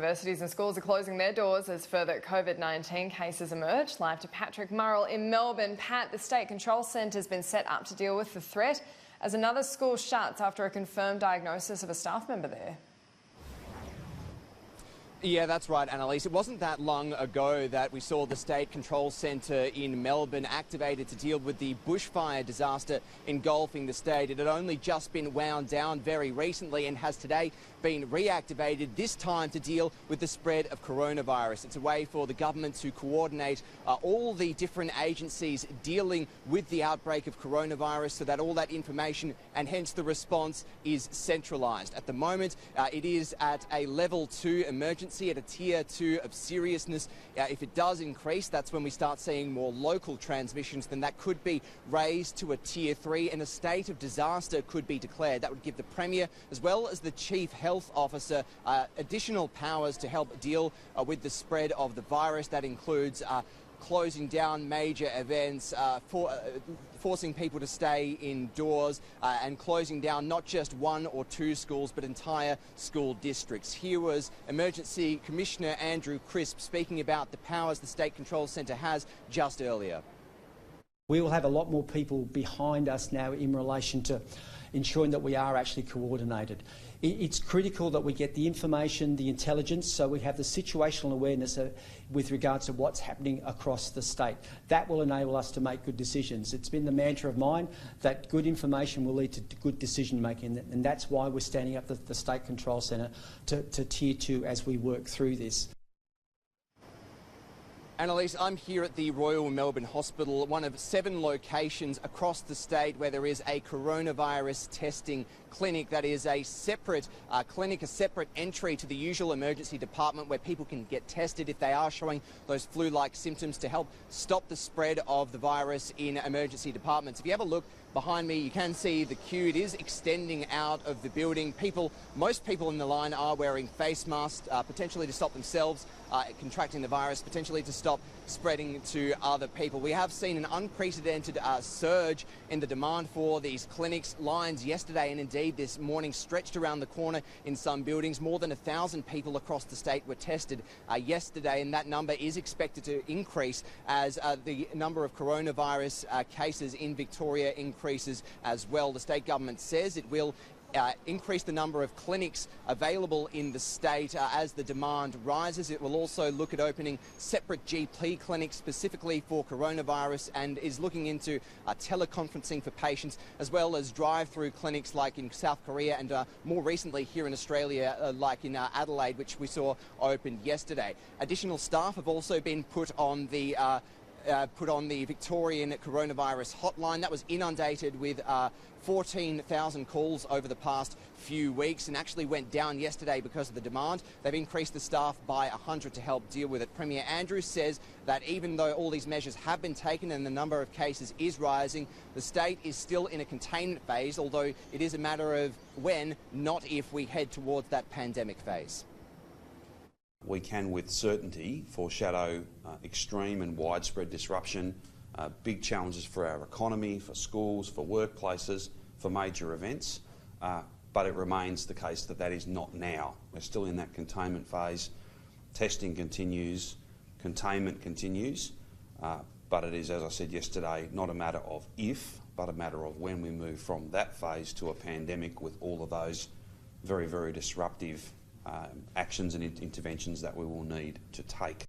Universities and schools are closing their doors as further COVID-19 cases emerge. Live to Patrick Murrell in Melbourne. Pat, the State Control Centre has been set up to deal with the threat as another school shuts after a confirmed diagnosis of a staff member there. Yeah, that's right, Annalise. It wasn't that long ago that we saw the State Control Centre in Melbourne activated to deal with the bushfire disaster engulfing the state. It had only just been wound down very recently and has today been reactivated, this time to deal with the spread of coronavirus. It's a way for the government to coordinate all the different agencies dealing with the outbreak of coronavirus so that all that information and hence the response is centralised. At the moment, it is at a level 2 emergency, at a tier 2 of seriousness. If it does increase, that's when we start seeing more local transmissions, then that could be raised to a tier 3 and a state of disaster could be declared. That would give the Premier as well as the Chief Health Officer additional powers to help deal with the spread of the virus. That includes closing down major events, forcing people to stay indoors and closing down not just 1 or 2 schools but entire school districts. Here was Emergency Commissioner Andrew Crisp speaking about the powers the State Control Centre has just earlier. We will have a lot more people behind us now in relation to ensuring that we are actually coordinated. It's critical that we get the information, the intelligence, so we have the situational awareness with regards to what's happening across the state. That will enable us to make good decisions. It's been the mantra of mine that good information will lead to good decision making, and that's why we're standing up the State Control Centre to tier 2 as we work through this. Annalise, I'm here at the Royal Melbourne Hospital, one of 7 locations across the state where there is a coronavirus testing clinic. That is a separate clinic, a separate entry to the usual emergency department where people can get tested if they are showing those flu-like symptoms to help stop the spread of the virus in emergency departments. If you have a look behind me, you can see the queue. It is extending out of the building. Most people in the line are wearing face masks, potentially to stop themselves contracting the virus, potentially to stop spreading to other people. We have seen an unprecedented surge in the demand for these clinics. Lines yesterday and indeed this morning stretched around the corner in some buildings. More than 1,000 people across the state were tested yesterday, and that number is expected to increase as the number of coronavirus cases in Victoria increases as well. The state government says it will increase the number of clinics available in the state as the demand rises. It will also look at opening separate GP clinics specifically for coronavirus and is looking into teleconferencing for patients as well as drive-through clinics like in South Korea and more recently here in Australia like in Adelaide, which we saw opened yesterday. Additional staff have also been put on the Victorian coronavirus hotline. That was inundated with 14,000 calls over the past few weeks and actually went down yesterday because of the demand. They've increased the staff by 100 to help deal with it. Premier Andrews says that even though all these measures have been taken and the number of cases is rising, the state is still in a containment phase, although it is a matter of when, not if, we head towards that pandemic phase. We can with certainty foreshadow extreme and widespread disruption, big challenges for our economy, for schools, for workplaces, for major events, but it remains the case that that is not now. We're still in that containment phase. Testing continues, containment continues, but it is, as I said yesterday, not a matter of if, but a matter of when we move from that phase to a pandemic with all of those very, very disruptive actions and interventions that we will need to take.